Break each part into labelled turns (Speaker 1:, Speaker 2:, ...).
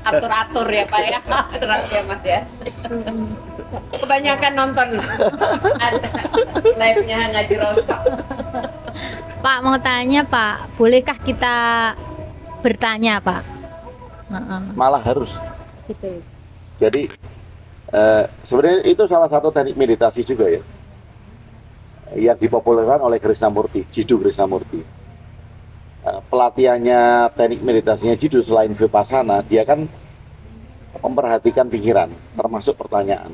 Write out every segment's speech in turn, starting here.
Speaker 1: Atur-atur ya Pak ya, atur-atur ya Mas ya. Kebanyakan nonton ada live-nya Ngaji Roso.
Speaker 2: Pak mau tanya Pak, bolehkah kita bertanya Pak?
Speaker 3: Malah harus.
Speaker 2: Gitu.
Speaker 3: Jadi sebenarnya itu salah satu teknik meditasi juga ya, yang dipopulerkan oleh Krishnamurti, Jiddu Krishnamurti. Pelatihannya teknik meditasinya Jiddu selain Vipassana, dia kan memperhatikan pikiran, termasuk pertanyaan.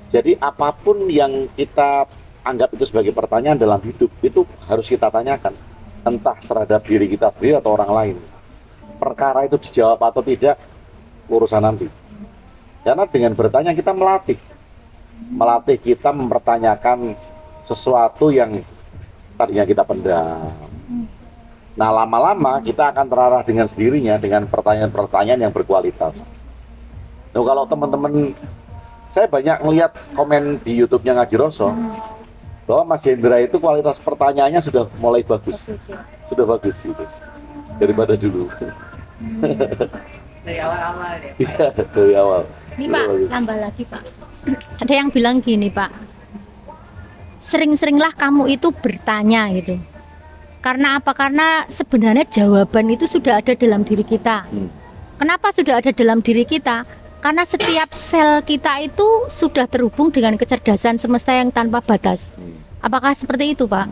Speaker 3: Jadi apapun yang kita anggap itu sebagai pertanyaan dalam hidup, itu harus kita tanyakan, entah terhadap diri kita sendiri atau orang lain. Perkara itu dijawab atau tidak, urusan nanti. Karena dengan bertanya kita melatih kita mempertanyakan sesuatu yang tadinya kita pendam. Nah, lama-lama kita akan terarah dengan sendirinya dengan pertanyaan-pertanyaan yang berkualitas. Nah, kalau teman-teman, saya banyak melihat komen di YouTube-nya Ngaji Roso bahwa Mas Hendra itu kualitas pertanyaannya sudah mulai bagus, sudah bagus gitu daripada dulu.
Speaker 1: Dari awal-awal ya Pak.
Speaker 3: Iya, dari awal.
Speaker 2: Ini Pak, tambah lagi Pak. Ada yang bilang gini Pak, sering-seringlah kamu itu bertanya gitu. Karena apa? Karena sebenarnya jawaban itu sudah ada dalam diri kita. Kenapa sudah ada dalam diri kita? Karena setiap sel kita itu sudah terhubung dengan kecerdasan semesta yang tanpa batas. Apakah seperti itu Pak?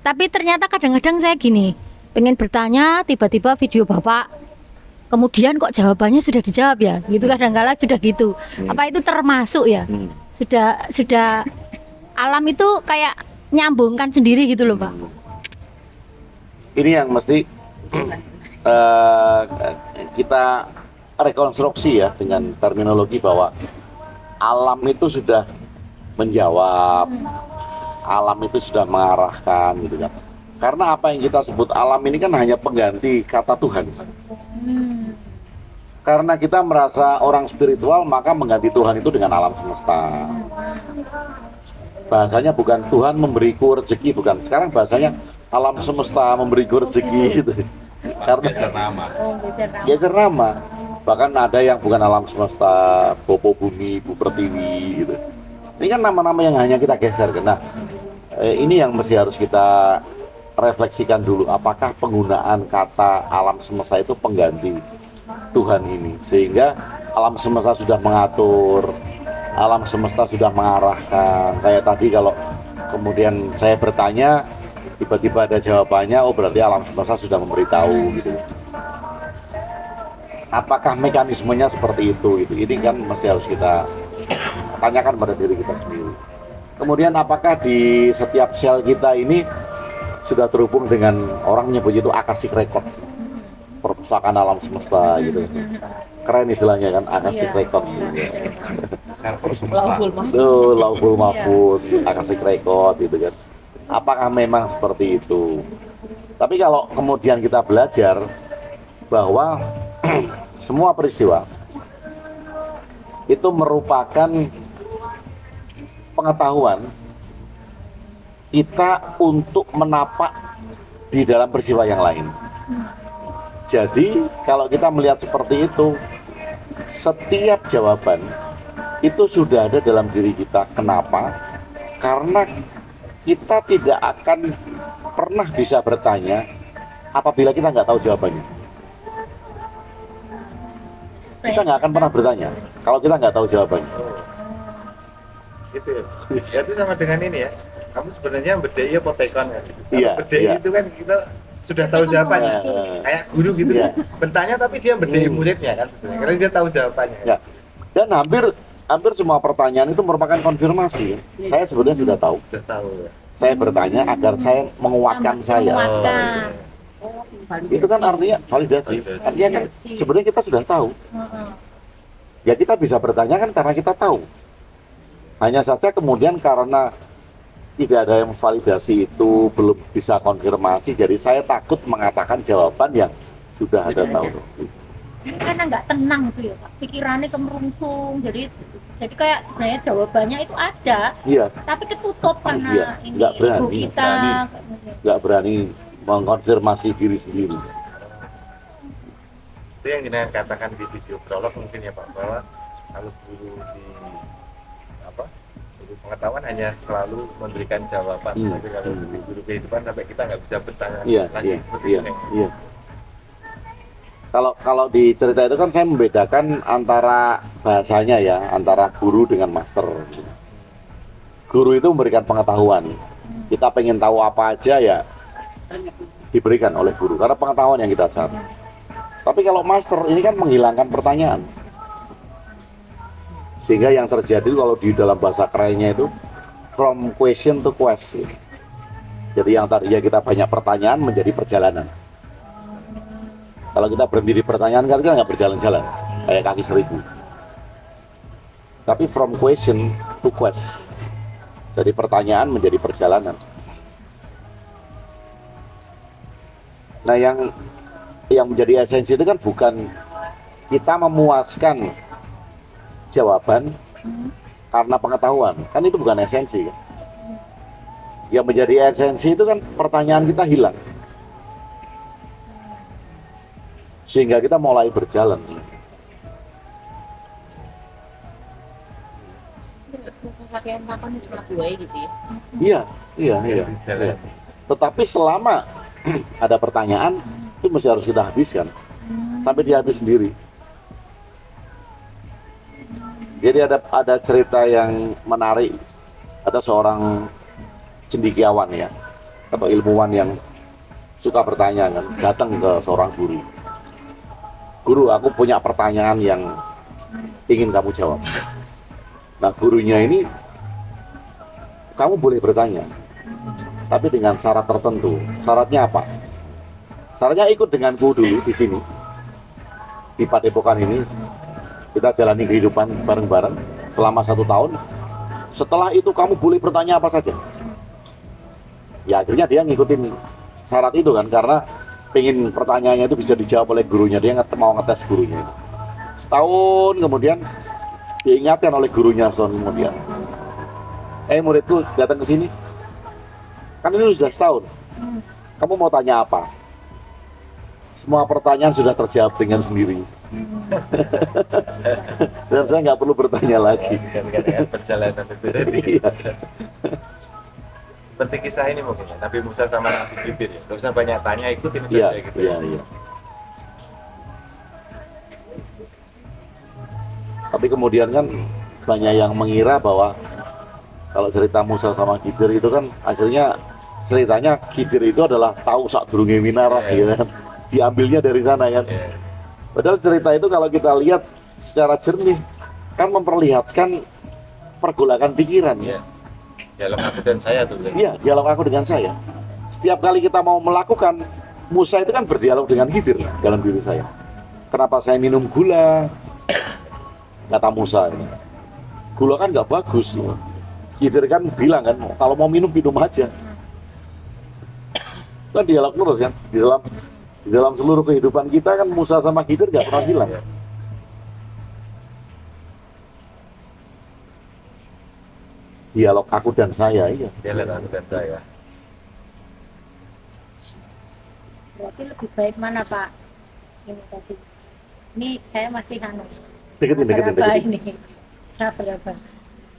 Speaker 2: Tapi ternyata kadang-kadang saya gini, pengen bertanya, tiba-tiba video Bapak, kemudian kok jawabannya sudah dijawab ya? Gitu kadang-kala sudah gitu. Apa itu termasuk ya? Sudah alam itu kayak nyambungkan sendiri gitu loh Pak.
Speaker 3: Ini yang mesti kita rekonstruksi ya dengan terminologi bahwa alam itu sudah menjawab, alam itu sudah mengarahkan gitu kan. Karena apa yang kita sebut alam ini kan hanya pengganti kata Tuhan. Karena kita merasa orang spiritual, maka mengganti Tuhan itu dengan alam semesta. Bahasanya bukan Tuhan memberiku rezeki, bukan. Sekarang bahasanya alam semesta memberiku rezeki gitu. Karena geser nama. Bahkan ada yang bukan alam semesta, Bopo Bumi, Bu Pertiwi gitu. Ini kan nama-nama yang hanya kita geser. Nah, ini yang mesti harus kita refleksikan dulu. Apakah penggunaan kata alam semesta itu pengganti Tuhan ini, sehingga alam semesta sudah mengatur, alam semesta sudah mengarahkan. Kayak tadi kalau kemudian saya bertanya, tiba-tiba ada jawabannya, oh berarti alam semesta sudah memberitahu gitu. Apakah mekanismenya seperti itu gitu? Ini kan masih harus kita tanyakan pada diri kita sendiri. Kemudian apakah di setiap sel kita ini sudah terhubung dengan, orang menyebut itu akashic record, perpustakaan alam semesta gitu. Keren istilahnya kan, akashic record gitu. Lauhul Mahfuz, akashic record gitu kan. Apakah memang seperti itu? Tapi kalau kemudian kita belajar bahwa semua peristiwa itu merupakan pengetahuan kita untuk menapak di dalam peristiwa yang lain. Jadi kalau kita melihat seperti itu, setiap jawaban itu sudah ada dalam diri kita. Kenapa? Karena kita tidak akan pernah bisa bertanya apabila kita nggak tahu jawabannya. Kita nggak akan pernah bertanya kalau kita nggak tahu jawabannya.
Speaker 4: Gitu ya. Ya itu sama dengan ini ya. Kamu sebenarnya bedai apotekon ya.
Speaker 3: Iya,
Speaker 4: Bedai
Speaker 3: iya.
Speaker 4: itu kan kita sudah tahu jawabannya. Kayak guru gitu
Speaker 3: Iya.
Speaker 4: kan. Bertanya tapi dia bedai muridnya kan. Karena dia tahu jawabannya.
Speaker 3: Ya. Dan hampir semua pertanyaan itu merupakan konfirmasi. Saya sebenarnya sudah tahu.
Speaker 4: Sudah tahu ya.
Speaker 3: Saya bertanya agar saya menguatkan saya.
Speaker 2: Menguatkan.
Speaker 3: Itu kan artinya validasi. Artinya kan sebenarnya kita sudah tahu. Ya kita bisa bertanya kan karena kita tahu. Hanya saja kemudian karena tidak ada yang validasi itu, belum bisa konfirmasi, jadi saya takut mengatakan jawaban yang sudah ada tahu.
Speaker 2: Karena nggak tenang itu ya Pak, pikirannya kemerungsung, jadi kayak sebenarnya jawabannya itu ada,
Speaker 3: Iya.
Speaker 2: tapi ketutup karena
Speaker 3: Iya,
Speaker 2: ini
Speaker 3: nggak berani,
Speaker 2: ego kita.
Speaker 3: nggak berani mengkonfirmasi diri sendiri.
Speaker 4: Itu yang jenengan katakan di video prolog mungkin ya Pak, bahwa kalau guru di apa guru pengetahuan hanya selalu memberikan jawaban, tapi kalau di guru kehidupan sampai kita nggak bisa bertanya lagi seperti itu.
Speaker 3: Iya. Kalau di cerita itu kan saya membedakan antara bahasanya ya, antara guru dengan master. Guru itu memberikan pengetahuan. Kita pengen tahu apa aja ya diberikan oleh guru karena pengetahuan yang kita cari. Tapi kalau master ini kan menghilangkan pertanyaan. Sehingga yang terjadi kalau di dalam bahasa kerennya itu from question to question. Jadi yang tadinya kita banyak pertanyaan menjadi perjalanan. Kalau kita berhenti di pertanyaan kan kita nggak berjalan-jalan kayak kaki seribu. Tapi from question to quest, dari pertanyaan menjadi perjalanan. Nah yang menjadi esensi itu kan bukan kita memuaskan jawaban karena pengetahuan, kan itu bukan esensi kan? Yang menjadi esensi itu kan pertanyaan kita hilang. Sehingga kita mulai berjalan.
Speaker 1: Latihan takon cuma gue gitu
Speaker 3: Iya.
Speaker 1: ya.
Speaker 3: Iya. Tetapi selama ada pertanyaan itu mesti harus kita habiskan sampai dia habis sendiri. Jadi ada cerita yang menarik. Ada seorang cendekiawan ya, atau ilmuwan yang suka bertanya kan, datang ke seorang guru. Guru, aku punya pertanyaan yang ingin kamu jawab. Nah, gurunya ini, kamu boleh bertanya, tapi dengan syarat tertentu. Syaratnya apa? Syaratnya ikut denganku dulu di sini, di Padepokan ini. Kita jalani kehidupan bareng-bareng selama 1 tahun. Setelah itu kamu boleh bertanya apa saja. Ya akhirnya dia ngikutin syarat itu kan, karena pengen pertanyaannya itu bisa dijawab oleh gurunya. Dia mau ngetes gurunya itu. Setahun kemudian diingatkan oleh gurunya setahun kemudian, muridku datang ke sini, kan ini sudah setahun, kamu mau tanya apa? Semua pertanyaan sudah terjawab dengan sendiri. Dan saya nggak perlu bertanya lagi.
Speaker 4: Kan perjalanan itu tadi. Seperti kisah ini mungkin ya, Nabi Musa sama Nabi Khidir ya, gak usah banyak tanya, ikutin
Speaker 3: Iya,
Speaker 4: aja gitu.
Speaker 3: iya. Tapi kemudian kan banyak yang mengira bahwa kalau cerita Musa sama Khidir itu kan akhirnya ceritanya Khidir itu adalah tahu sadurunge winarah gitu kan. Diambilnya dari sana kan. Padahal cerita itu kalau kita lihat secara jernih kan memperlihatkan pergolakan pikiran ya.
Speaker 4: Dialog aku dan saya tuh.
Speaker 3: Iya, dialog aku dengan saya. Setiap kali kita mau melakukan, Musa itu kan berdialog dengan Khidir dalam diri saya. Kenapa saya minum gula? Kata Musa ini. Gula kan nggak bagus. Khidir kan bilang kan, kalau mau minum aja. Kan dialog terus kan di dalam seluruh kehidupan kita kan Musa sama Khidir nggak pernah hilang. Dialog aku dan saya, iya.
Speaker 4: Dialog aku dan saya.
Speaker 2: Berarti lebih baik mana Pak? Ini tadi. Ini saya masih
Speaker 3: Deketin.
Speaker 2: ini. Berapa?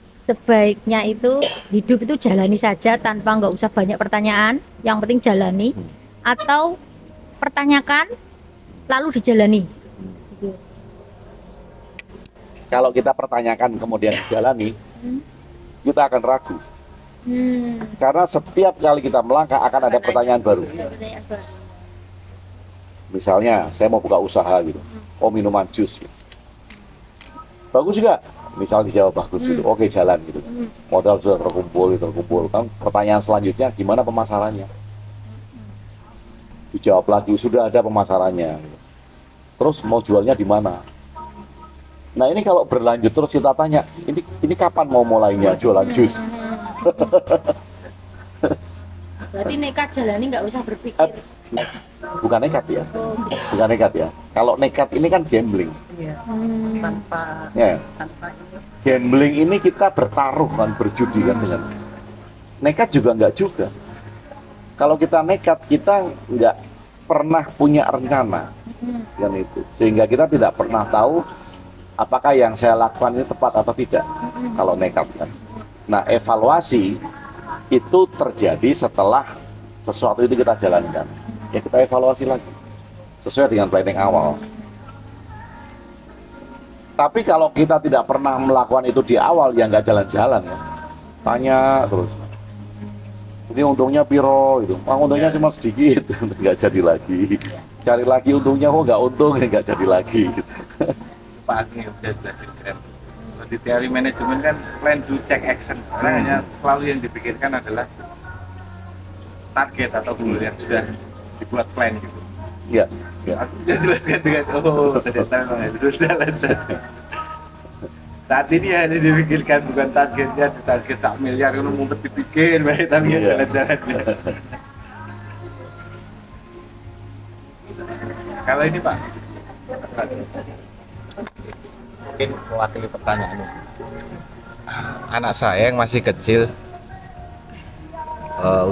Speaker 2: Sebaiknya itu hidup itu jalani saja tanpa nggak usah banyak pertanyaan. Yang penting jalani. Atau pertanyakan lalu dijalani.
Speaker 3: Kalau kita pertanyakan kemudian dijalani, kita akan ragu. Karena setiap kali kita melangkah akan ada pertanyaan baru. Misalnya, saya mau buka usaha gitu, minuman jus. Gitu. Bagus juga, misal dijawab bagus gitu, oke jalan gitu. Modal sudah terkumpul kan. Pertanyaan selanjutnya, gimana pemasarannya? Dijawab lagi, sudah ada pemasarannya. Terus mau jualnya di mana? Nah ini kalau berlanjut terus kita tanya, ini kapan mau mulainya jualan jus?
Speaker 2: Berarti nekat jalani nggak usah berpikir.
Speaker 3: Bukan nekat ya, bukan nekat ya. Kalau nekat ini kan gambling.
Speaker 1: Tanpa
Speaker 3: Ya.
Speaker 1: ini.
Speaker 3: Gambling ini kita bertaruh kan, berjudi kan dengan. Nekat juga nggak juga. Kalau kita nekat, kita nggak pernah punya rencana. kan itu. Sehingga kita tidak pernah tahu apakah yang saya lakukan ini tepat atau tidak kalau nekat kan. Nah, evaluasi itu terjadi setelah sesuatu itu kita jalankan. Ya kita evaluasi lagi sesuai dengan planning awal. Tapi kalau kita tidak pernah melakukan itu di awal, ya nggak jalan-jalan kan. Tanya terus, ini untungnya piro itu, untungnya cuma sedikit, nggak jadi lagi. Cari lagi untungnya, nggak untung, nggak jadi lagi.
Speaker 4: Pak Ageng yang udah jelasin keren. Kalau di teori manajemen kan plan do check action. Karena hanya selalu yang dipikirkan adalah target atau goal yang sudah dibuat plan gitu.
Speaker 3: Ya, ya.
Speaker 4: Aku udah jelaskan dengan ternyata memang harus jalan. Saat ini hanya dipikirkan bukan targetnya, target 1 miliar kalau mumpet dipikir baik tapi ya jalan-jalan. Kalau ini Pak, mungkin mewakili pertanyaan ini. Anak saya yang masih kecil,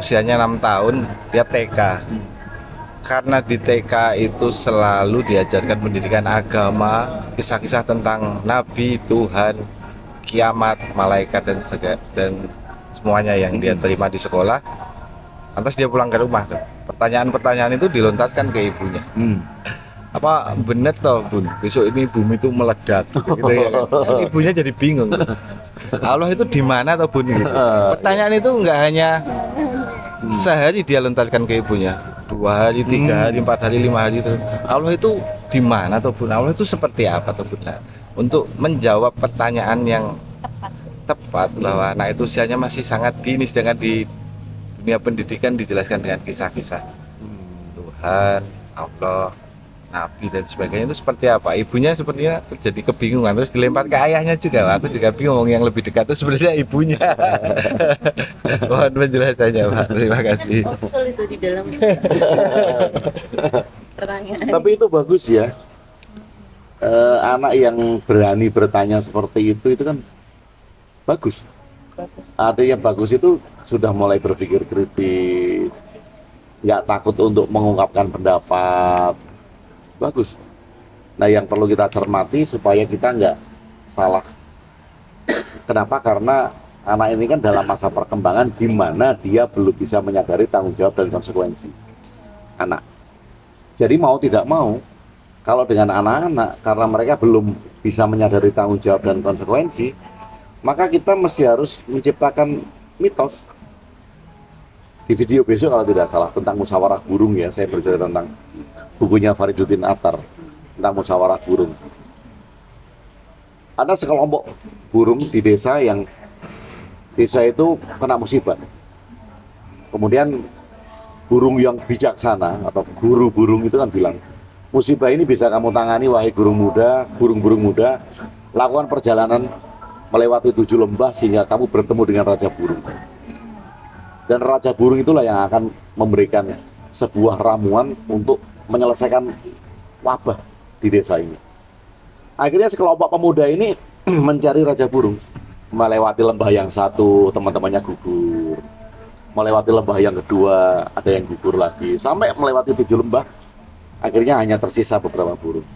Speaker 4: usianya 6 tahun, dia TK. Karena di TK itu selalu diajarkan pendidikan agama, kisah-kisah tentang Nabi, Tuhan, kiamat, malaikat dan semuanya yang dia terima di sekolah. Lantas dia pulang ke rumah, pertanyaan-pertanyaan itu dilontarkan ke ibunya. Apa benar toh Bun, besok ini bumi itu meledak gitu ya kan? Ibunya jadi bingung. Allah itu di mana toh Bun gitu. Pertanyaan itu enggak hanya sehari dia lontarkan ke ibunya, 2 hari, 3 hari, 4 hari, 5 hari terus. Allah itu di mana toh Bun? Allah itu seperti apa toh Bun? Nah, untuk menjawab pertanyaan yang tepat bahwa anak itu usianya masih sangat dini, sedangkan di dunia pendidikan dijelaskan dengan kisah-kisah Tuhan, Allah, Nabi dan sebagainya itu seperti apa. Ibunya sepertinya terjadi kebingungan terus dilempar ke ayahnya juga. Aku juga bingung, yang lebih dekat itu sebenarnya ibunya. Mohon penjelasannya Pak, terima kasih.
Speaker 1: Opsul itu di dalam pertanyaan.
Speaker 3: Tapi itu bagus ya. Anak yang berani bertanya seperti itu kan bagus. Artinya bagus itu sudah mulai berpikir kritis, nggak takut untuk mengungkapkan pendapat. Bagus. Nah, yang perlu kita cermati supaya kita nggak salah. Kenapa? Karena anak ini kan dalam masa perkembangan di mana dia belum bisa menyadari tanggung jawab dan konsekuensi. Anak. Jadi mau tidak mau, kalau dengan anak-anak karena mereka belum bisa menyadari tanggung jawab dan konsekuensi, maka kita mesti harus menciptakan mitos. Di video besok kalau tidak salah tentang musyawarah burung ya, saya bercerita tentang bukunya Fariduddin Attar tentang musyawarah burung. Ada sekelompok burung di desa yang desa itu kena musibah. Kemudian burung yang bijaksana atau guru burung itu kan bilang, musibah ini bisa kamu tangani wahai burung-burung muda, lakukan perjalanan melewati 7 lembah sehingga kamu bertemu dengan raja burung. Dan raja burung itulah yang akan memberikan sebuah ramuan untuk menyelesaikan wabah di desa ini. Akhirnya sekelompok pemuda ini mencari raja burung. Melewati lembah yang satu, teman-temannya gugur. Melewati lembah yang kedua, ada yang gugur lagi. Sampai melewati 7 lembah, akhirnya hanya tersisa beberapa burung.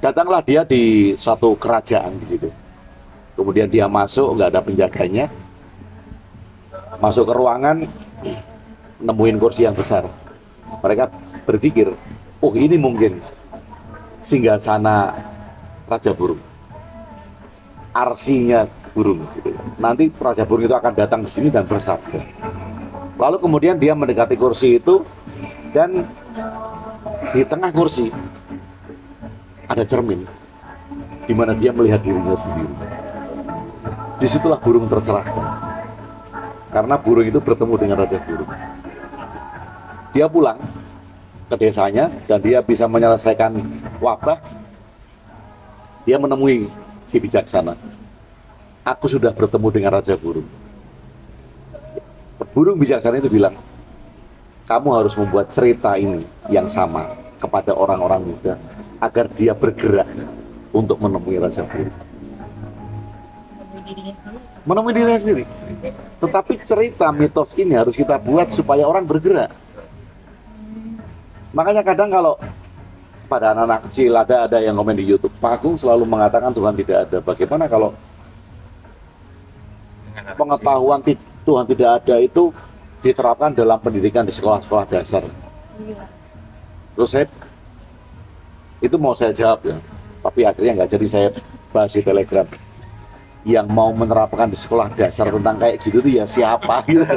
Speaker 3: Datanglah dia di suatu kerajaan di situ. Kemudian dia masuk, nggak ada penjaganya. Masuk ke ruangan, nemuin kursi yang besar. Mereka berpikir, oh ini mungkin singgasana raja burung, arsinya burung gitu. Nanti raja burung itu akan datang ke sini dan bersabda. Lalu kemudian dia mendekati kursi itu, dan di tengah kursi ada cermin di mana dia melihat dirinya sendiri. Disitulah burung tercerahkan karena burung itu bertemu dengan raja burung. Dia pulang ke desanya dan dia bisa menyelesaikan wabah. Dia menemui si bijaksana. Aku sudah bertemu dengan raja burung. Burung bijaksana itu bilang, kamu harus membuat cerita ini yang sama kepada orang-orang muda agar dia bergerak untuk menemui raja burung. Menemui dirinya sendiri. Tetapi cerita mitos ini harus kita buat supaya orang bergerak. Makanya kadang kalau pada anak-anak kecil, ada yang komen di YouTube, Pak Agung selalu mengatakan Tuhan tidak ada. Bagaimana kalau pengetahuan Tuhan tidak ada itu diterapkan dalam pendidikan di sekolah-sekolah dasar? Terus itu mau saya jawab ya, tapi akhirnya nggak jadi saya bahas di Telegram. Yang mau menerapkan di sekolah dasar tentang kayak gitu tuh ya siapa gitu.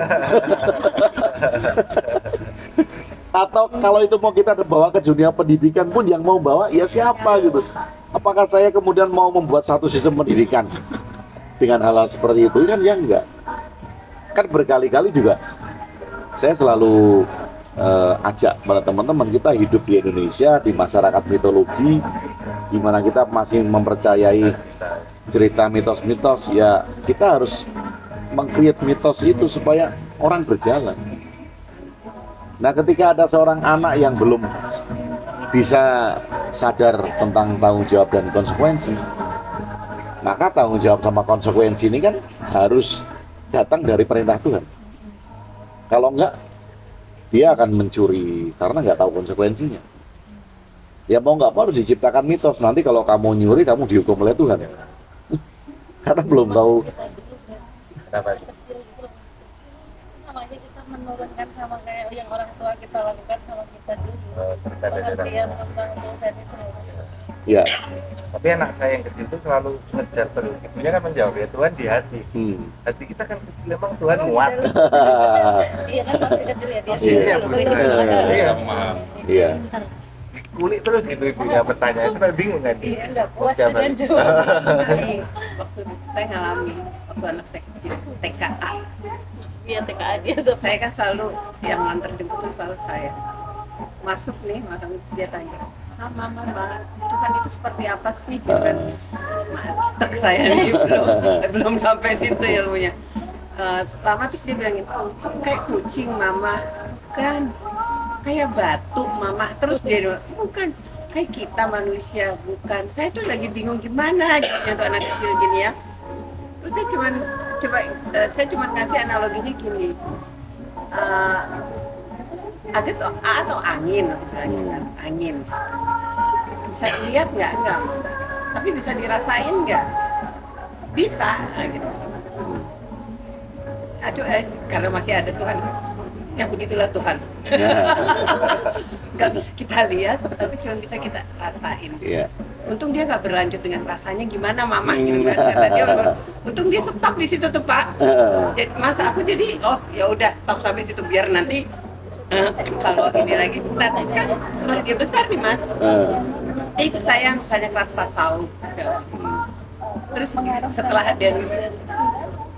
Speaker 3: Atau kalau itu mau kita bawa ke dunia pendidikan pun yang mau bawa ya siapa gitu. Apakah saya kemudian mau membuat satu sistem pendidikan dengan hal-hal seperti itu? Kan ya enggak. Kan berkali-kali juga saya selalu ajak pada teman-teman, kita hidup di Indonesia, di masyarakat mitologi, di mana kita masih mempercayai cerita mitos-mitos, ya kita harus meng-create mitos itu supaya orang berjalan. Nah, ketika ada seorang anak yang belum bisa sadar tentang tanggung jawab dan konsekuensi, maka tanggung jawab sama konsekuensi ini kan harus datang dari perintah Tuhan. Kalau enggak, dia akan mencuri karena nggak tahu konsekuensinya. Ya mau nggak mau harus diciptakan mitos, nanti kalau kamu nyuri kamu dihukum oleh Tuhan. Karena belum tahu.
Speaker 4: Kenapa?
Speaker 1: Sama aja kita menurunkan sama kayak yang orang tua kita lakukan sama kita dulu.
Speaker 4: Cerita dari orang
Speaker 1: Pengertian
Speaker 4: tua.
Speaker 1: tentang Tuhan itu.
Speaker 3: Ya.
Speaker 4: Tapi anak saya yang kecil itu selalu ngejar terus. Ibunya kan menjawab ya Tuhan di hati. Hati kita kan kecil, emang Tuhan muat.
Speaker 1: Iya kan masih kecil ya dia.
Speaker 3: Iya.
Speaker 4: Iya.
Speaker 3: Iya.
Speaker 4: Kulik terus gitu ibunya pertanyaan, sampai bingung kan?
Speaker 1: Iya enggak puas
Speaker 4: Siapa?
Speaker 1: dengan jawaban. Waktu saya ngalami waktu anak saya kecil TKA. Iya TKA dia. Saya kan selalu yang nganter jemput itu selalu saya. Masuk nih, masuk dia tanya, Mama, Tuhan itu seperti apa sih? Gitu kan. Mantap saya nih, belum sampai situ ilmunya. Lama terus dia bilangin, kayak kucing Mama, kan kayak batu Mama. Terus dia bilang, bukan, kayak kita manusia, bukan. Saya tuh lagi bingung gimana jadinya tuh anak kecil gini ya. Terus saya cuman ngasih analoginya gini. Atau angin, angin. Bisa dilihat nggak? Enggak. Tapi bisa dirasain nggak? Bisa, gitu. Aduh, karena masih ada Tuhan. Ya begitulah Tuhan. Nggak bisa kita lihat, tapi cuma bisa kita rasain.
Speaker 3: Iya.
Speaker 1: Untung dia nggak berlanjut dengan rasanya gimana Mama gitu kan. Kata dia, untung dia stop di situ tuh Pak. Jadi, masa aku jadi, oh ya udah stop sampai situ biar nanti kalau ini lagi. Nah terus kan setelah dia besar nih Mas, dia ikut saya misalnya kelas tasawuf. Terus setelah dia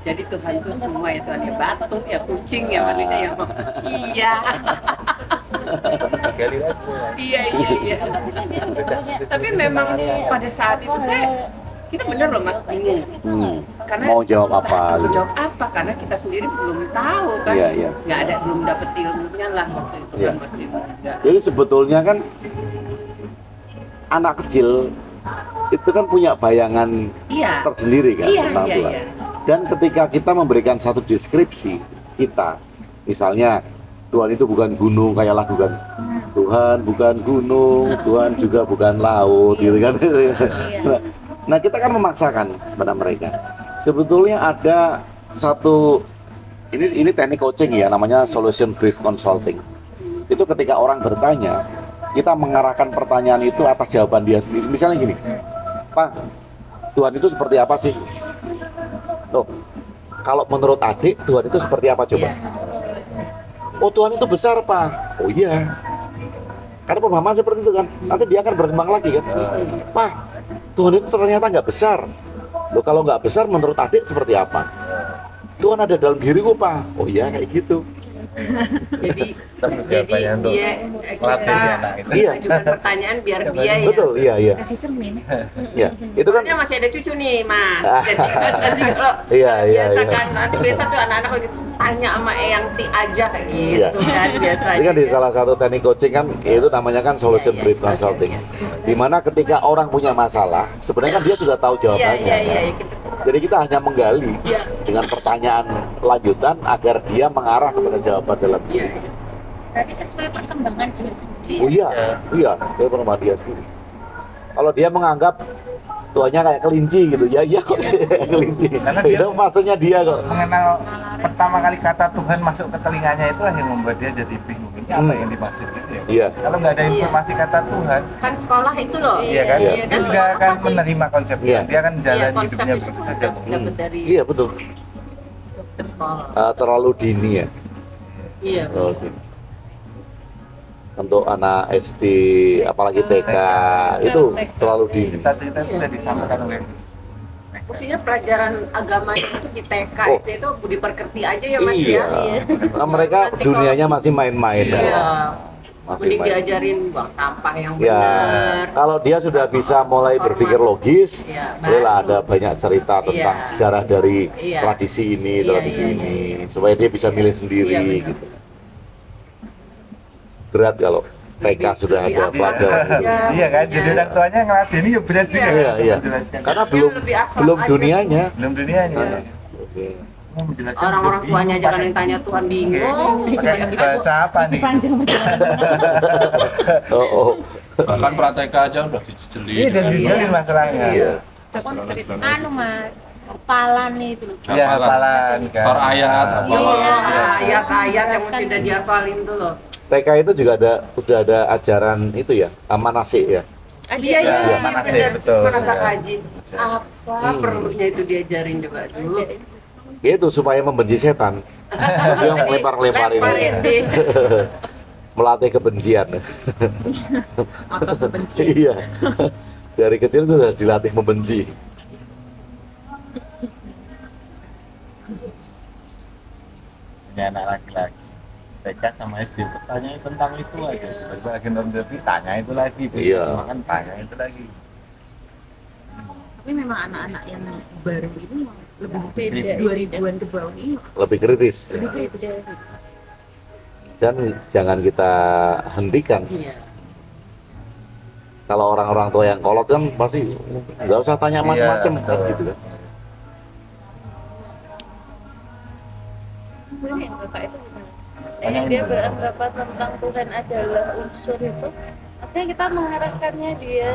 Speaker 1: jadi Tuhan tuh semua ya Tuhan, ya batu, ya kucing, ya manusia, ya iya.
Speaker 4: Gali lagi.
Speaker 1: Iya. Tapi memang pada saat itu kita bener loh Mas bingung. Karena
Speaker 3: Mau jawab apa?
Speaker 1: Mau
Speaker 3: Gitu.
Speaker 1: jawab apa? Karena kita sendiri belum tahu kan.
Speaker 3: Iya.
Speaker 1: Nggak ada, belum dapet ilmunya lah waktu itu
Speaker 3: Iya.
Speaker 1: kan waktu itu juga.
Speaker 3: Jadi sebetulnya kan anak kecil itu kan punya bayangan
Speaker 1: Iya.
Speaker 3: tersendiri kan tentang Tuhan.
Speaker 1: Iya.
Speaker 3: Dan ketika kita memberikan satu deskripsi kita, misalnya Tuhan itu bukan gunung kayak lagu kan, Tuhan bukan gunung, Tuhan juga bukan laut, gitu kan. Nah kita kan memaksakan pada mereka. Sebetulnya ada satu ini teknik coaching ya, namanya solution brief consulting. Itu ketika orang bertanya, kita mengarahkan pertanyaan itu atas jawaban dia sendiri. Misalnya gini, Pak, Tuhan itu seperti apa sih? Tuh, kalau menurut adik, Tuhan itu seperti apa coba? Oh, Tuhan itu besar, Pak. Oh iya. Karena pemahaman seperti itu kan. Nanti dia akan berkembang lagi kan. Pak, Tuhan itu ternyata nggak besar. Loh, kalau nggak besar, menurut adik seperti apa? Tuhan ada dalam diriku, Pak. Oh iya, kayak gitu.
Speaker 1: Jadi
Speaker 4: Jawabannya tuh
Speaker 1: dia
Speaker 4: latih ya, anak itu.
Speaker 3: Iya.
Speaker 1: ajukan pertanyaan biar dia ya.
Speaker 3: Betul, iya.
Speaker 2: Kasih cermin.
Speaker 3: Ya, itu kan.
Speaker 1: Soalnya masih ada cucu nih Mas. Jadi kan nanti kalau
Speaker 3: Iya.
Speaker 1: biasa kan nanti biasa tuh anak-anak lagi tanya sama Eyang Ti aja gitu
Speaker 3: Iya.
Speaker 1: kan biasanya.
Speaker 3: Ini kan di salah satu teknik coaching kan itu namanya kan solution brief consulting. Dimana ketika orang punya masalah, sebenarnya kan dia sudah tahu jawabannya.
Speaker 1: Iya.
Speaker 3: Jadi kita hanya menggali dengan pertanyaan lanjutan agar dia mengarah kepada jawaban dalam diri.
Speaker 1: Iya.
Speaker 2: Berarti sesuai perkembangan juga sendiri.
Speaker 3: Oh iya, iya, dia bernama dia sendiri. Kalau dia menganggap tuanya kayak kelinci gitu, ya iya kok kayak kelinci.
Speaker 4: Karena dia-
Speaker 3: Itu maksudnya dia kok.
Speaker 4: Mengenal pertama kali kata Tuhan masuk ke telinganya itulah yang membuat dia jadi bingung. Ini apa yang dimaksud gitu ya?
Speaker 3: Iya.
Speaker 4: Kalau nggak ada informasi kata Tuhan,
Speaker 1: Kan sekolah itu loh.
Speaker 4: iya kan?
Speaker 3: Iya.
Speaker 4: Dia nggak akan menerima konsepnya.
Speaker 3: Iya.
Speaker 4: Dia akan jalan
Speaker 1: konsep
Speaker 4: hidupnya
Speaker 1: itu
Speaker 4: begitu
Speaker 1: kan
Speaker 4: saja.
Speaker 1: dapat dari
Speaker 3: Iya betul.
Speaker 1: sekolah.
Speaker 3: Terlalu dini ya.
Speaker 1: Iya.
Speaker 3: Terlalu dini. Untuk anak SD, apalagi TK, itu terlalu dini.
Speaker 4: Cerita-cerita itu sudah disampaikan oleh
Speaker 1: Maksudnya pelajaran agamanya itu di TK,
Speaker 3: Oh.
Speaker 1: SD itu diperkerti aja ya Mas
Speaker 3: Iya.
Speaker 1: ya.
Speaker 3: Nah, mereka
Speaker 1: Nanti
Speaker 3: dunianya masih main-main.
Speaker 1: Iya.
Speaker 3: Ya.
Speaker 1: Mending
Speaker 3: Masih main.
Speaker 1: diajarin buang sampah yang
Speaker 3: Ya,
Speaker 1: benar.
Speaker 3: kalau dia sudah bisa mulai berpikir logis,
Speaker 1: Iya,
Speaker 3: bolehlah
Speaker 1: baru.
Speaker 3: ada banyak cerita tentang
Speaker 1: Iya.
Speaker 3: sejarah dari
Speaker 1: Iya.
Speaker 3: tradisi ini,
Speaker 1: Iya,
Speaker 3: tradisi
Speaker 1: iya,
Speaker 3: ini, supaya dia bisa milih sendiri.
Speaker 1: Iya, benar.
Speaker 3: Gitu. Berat kalau TK sudah
Speaker 1: lebih
Speaker 3: ada
Speaker 1: akhlak.
Speaker 3: pelajaran.
Speaker 1: Iya,
Speaker 4: iya kan,
Speaker 1: makanya.
Speaker 4: jadi orang tuanya ngeladeni ya berat juga.
Speaker 3: Iya, iya.
Speaker 4: Menjelaskan.
Speaker 3: Karena
Speaker 1: Dia
Speaker 3: belum
Speaker 1: lebih akhlak
Speaker 3: belum
Speaker 1: aja.
Speaker 3: dunianya.
Speaker 4: Belum dunianya.
Speaker 3: Oke.
Speaker 4: Mau menjelaskan
Speaker 1: Orang-orang
Speaker 4: lebih
Speaker 1: tuanya aja kan
Speaker 4: pakai-
Speaker 1: yang tanya Tuhan bingung.
Speaker 4: pakai bahasa apa nih?
Speaker 2: Panjang perjalanan.
Speaker 3: Oh, oh.
Speaker 5: Bahkan praktek aja udah dijeli.
Speaker 4: Iya, dan dijalin masalahnya.
Speaker 1: Iya.
Speaker 2: Anu Mas, kepalan itu.
Speaker 4: Iya, hafalan kan.
Speaker 5: Store ayat, apa
Speaker 2: Iya.
Speaker 1: Ayat-ayat yang mesti udah dihafalin tuh loh.
Speaker 3: TK itu juga udah ada ajaran itu ya, manasik ya.
Speaker 1: Iya,
Speaker 4: iya,
Speaker 1: iya,
Speaker 4: manasik,
Speaker 1: benar.
Speaker 4: betul.
Speaker 1: Manasik
Speaker 4: Iya.
Speaker 1: haji. Apa perlunya itu diajarin coba dulu.
Speaker 3: Itu supaya membenci setan. Dia melempar-lemparin.
Speaker 1: Lemparin deh.
Speaker 3: Melatih kebencian.
Speaker 2: Otot kebencian.
Speaker 3: Iya. Dari kecil itu sudah dilatih membenci.
Speaker 6: Ini anak laki-laki TK sama SD bertanya tentang itu aja.
Speaker 4: Lagi nonton TV tanya itu lagi.
Speaker 3: Iya.
Speaker 4: Makan tanya itu lagi.
Speaker 2: Tapi memang anak-anak yang baru ini lebih
Speaker 6: Beda.
Speaker 2: 2000-an ke bawah ini
Speaker 3: Lebih kritis.
Speaker 2: lebih kritis.
Speaker 3: Dan jangan kita hentikan.
Speaker 1: Iya.
Speaker 3: Kalau orang-orang tua yang kolot kan pasti nggak usah tanya macam-macam
Speaker 4: Iya,
Speaker 3: kan
Speaker 4: betul.
Speaker 3: gitu kan.
Speaker 7: Ini yang kakak itu gimana? Yang dia beranggapan tentang Tuhan adalah unsur itu, maksudnya kita mengarahkannya dia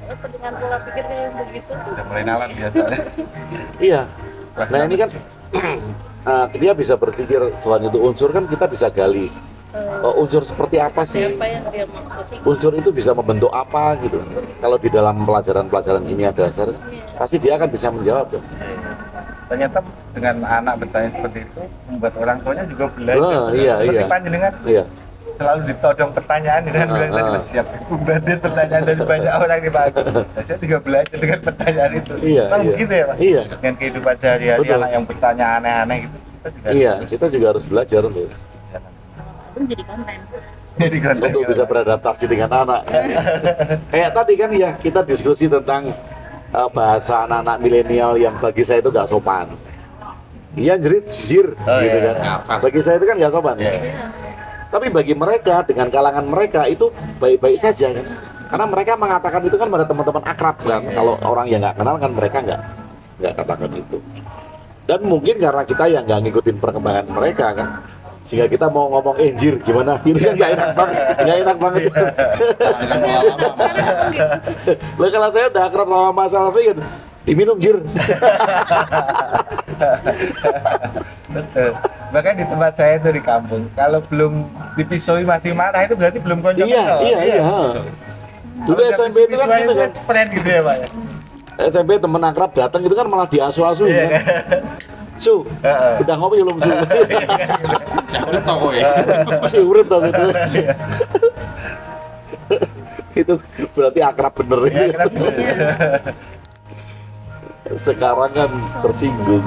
Speaker 7: dengan pola pikirnya yang begitu.
Speaker 4: Udah mulai nalar biasanya.
Speaker 3: Iya. Nah ini kan dia bisa berpikir Tuhan itu unsur kan kita bisa gali. Unsur seperti apa sih?
Speaker 7: Siapa yang dia maksud?
Speaker 3: Unsur itu bisa membentuk apa gitu. Kalau di dalam pelajaran-pelajaran ini ada dasar, pasti dia akan bisa menjawab dong.
Speaker 4: Ternyata dengan anak bertanya seperti itu membuat orang tuanya juga belajar.
Speaker 3: Oh, iya,
Speaker 4: Seperti
Speaker 3: iya.
Speaker 4: panjenengan
Speaker 3: Iya.
Speaker 4: selalu ditodong pertanyaan dengan bilang tadi siap dibombardir pertanyaan dari banyak orang di Pak. Dan saya juga belajar dengan pertanyaan itu.
Speaker 3: Iya,
Speaker 4: Memang
Speaker 3: iya.
Speaker 4: begitu ya Pak?
Speaker 3: Iya.
Speaker 4: Dengan kehidupan sehari-hari
Speaker 3: Betul.
Speaker 4: anak yang bertanya aneh-aneh gitu. Kita juga
Speaker 3: Iya,
Speaker 4: harus
Speaker 3: kita juga harus belajar untuk
Speaker 2: Itu jadi konten.
Speaker 4: jadi konten.
Speaker 3: untuk bisa beradaptasi dengan anak. Kayak tadi kan ya kita diskusi tentang bahasa anak-anak milenial yang bagi saya itu nggak sopan. Iya jerit, jir,
Speaker 4: Oh,
Speaker 3: gitu
Speaker 4: iya.
Speaker 3: kan. Bagi saya itu kan nggak sopan.
Speaker 4: Iya.
Speaker 3: Tapi bagi mereka dengan kalangan mereka itu baik-baik saja kan. Karena mereka mengatakan itu kan pada teman-teman akrab kan. Kalau orang yang nggak kenal kan mereka nggak katakan itu. Dan mungkin karena kita yang nggak ngikutin perkembangan mereka kan, sehingga kita mau ngomong jir gimana gitu kan nggak enak banget, nggak enak banget.
Speaker 5: Jangan pengalaman.
Speaker 3: Lah kalau saya udah akrab sama Mas Alfi kan diminum jir.
Speaker 4: Betul. Bahkan di tempat saya itu di kampung, kalau belum dipisui masih marah itu berarti belum konco.
Speaker 3: Iya. Dulu SMP itu kan gitu kan.
Speaker 4: Friend gitu ya Pak ya.
Speaker 3: SMP temen akrab datang itu kan malah diasuh-asuh
Speaker 4: Iya
Speaker 3: kan. Su,
Speaker 4: Heeh.
Speaker 3: udah ngopi belum Su?
Speaker 5: Jangan tahu ya.
Speaker 3: Si urip tau gitu. Itu berarti akrab bener
Speaker 4: Iya,
Speaker 3: ini.
Speaker 4: kenapa?
Speaker 3: Sekarang kan tersinggung.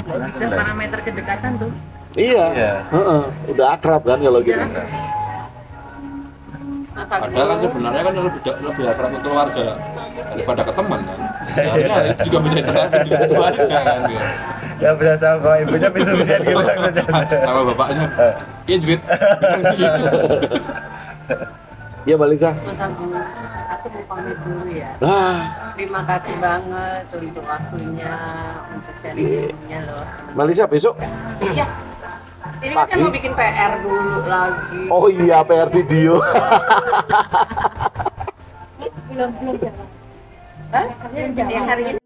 Speaker 2: Bisa parameter kedekatan tuh.
Speaker 3: Iya.
Speaker 4: Iya.
Speaker 3: Heeh. Udah akrab kan kalau gitu.
Speaker 1: Mas
Speaker 5: Padahal kan
Speaker 1: Agung.
Speaker 5: sebenarnya kan lebih akrab ke keluarga daripada ke teman kan. Karena itu juga bisa diterapkan di keluarga kan. Gitu.
Speaker 4: Ya bisa sama bapak ibunya bisa gitu.
Speaker 5: Sama bapaknya, iya jerit.
Speaker 3: Iya Mbak Lisa.
Speaker 1: Mas Agung, aku mau pamit dulu ya.
Speaker 3: Nah,
Speaker 1: Terima kasih banget untuk waktunya, untuk sharing-nya loh.
Speaker 3: Mbak Lisa besok
Speaker 1: Iya, Ini kan
Speaker 3: pagi.
Speaker 1: mau bikin PR dulu lagi.
Speaker 3: Oh iya, PR video.
Speaker 2: Belum jalan.
Speaker 1: Hah?
Speaker 2: Belum jalan.
Speaker 1: Yang hari ini